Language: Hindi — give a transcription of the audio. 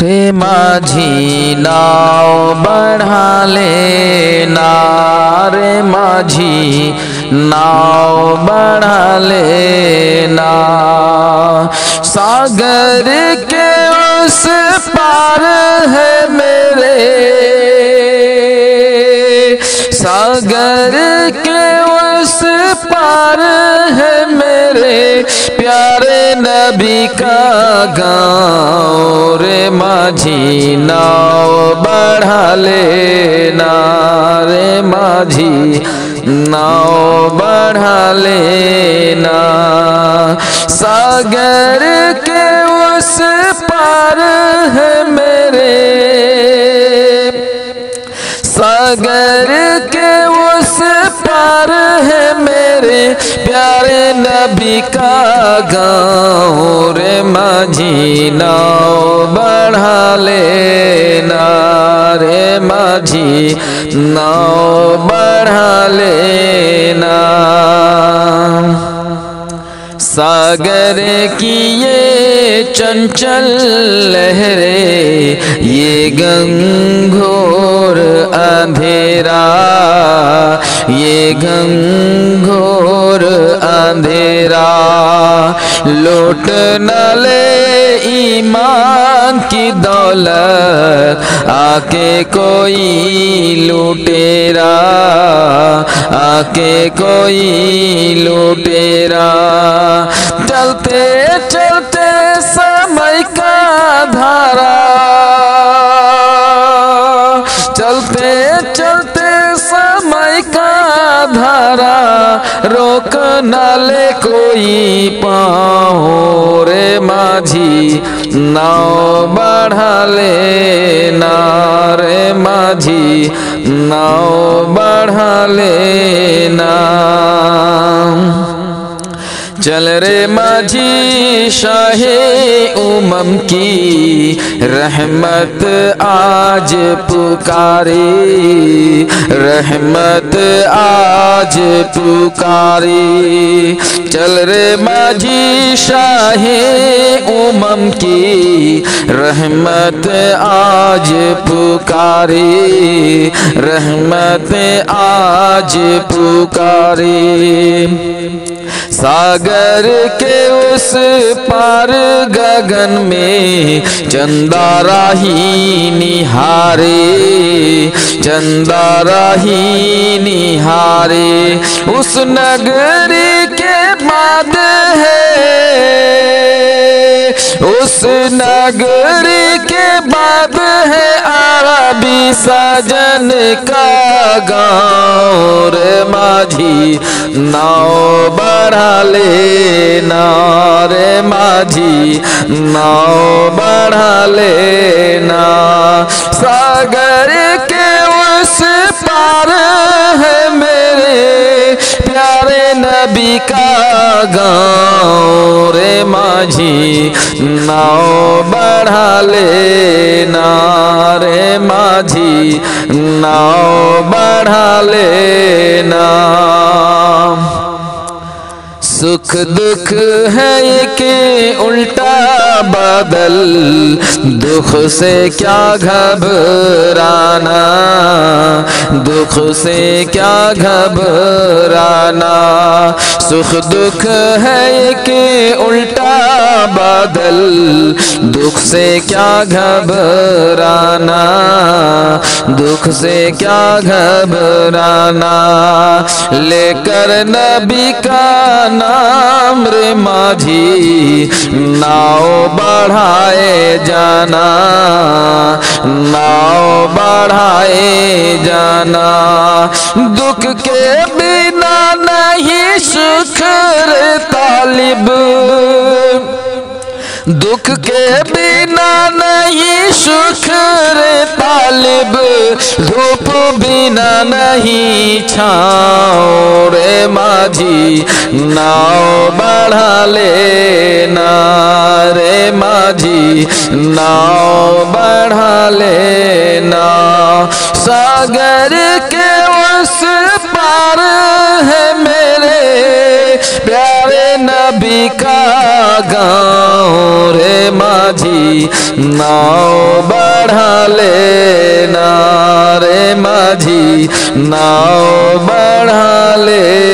रे माझी नाव बढ़ा लेना, रे माझी नाव बढ़ा लेना। सागर के उस पार है मेरे, सागर के उस पार है मेरे प्यारे नबी का गाँव। रे माझी नाव बढ़ा लेना, रे माझी नाव बढ़ा लेना। सागर के उस पार है मेरे, सागर के उस पार है मेरे प्यारे नबी का गाँव। रे माझी नाव बढ़ा लेना, रे माझी नाव बढ़ा लेना। सागर की ये चंचल लहरें, ये घंघोर अंधेरा, ये घंघोर अंधेरा लौट न ले ईमान की दौलत, आके कोई लुटेरा, आके कोई लुटेरा। चलते चलते समय का धारा, चलते चलते समय का धारा रोक न ले कोई पाँव। रे माझी नाव बढ़ा लेना, रे माझी नाव बढ़ा लेना। चल रे माझी शाहे उमम की रहमत आज पुकारी, रहमत आज पुकारी। चल रे माझी शाहे उमम की रहमत आज पुकारी, रहमत आज पुकारी। सागर के उस पार गगन में चंदा राही निहारे, चंदा राही निहारे। उस नगरी के बाद है, उस नगरी के बाद है अरबी सजन का गाँव। रे माझी नाव बढ़ा लेना, रे माझी नाव बढ़ा लेना। सागर के उस पार है मेरे प्यारे नबी का गाँव। रे माझी नाव बढ़ा लेना, रे माझी नाव बढ़ा लेना। सुख दुख है कि उल्टा बादल, दुख से क्या घबराना, दुख से क्या घबराना। सुख दुख है कि उल्टा बादल, दुख से क्या घबराना, दुख से क्या घबराना। लेकर नबी का नाम रे माझी नाव बढ़ाए जाना, नाव बढ़ाए जाना। दुख के बिना नहीं सुख रे तालिब, दुख के बिना नहीं सुख रे तालिब। धूप बिना नहीं छाँव। रे माझी नाव बढ़ा लेना, रे माझी नाव बढ़ा लेना। सागर के उस पार है मेरे प्यारे नबी नबी का गाँव रे माझी नाव बढ़ा लेना रे माझी नाव बढ़ा ले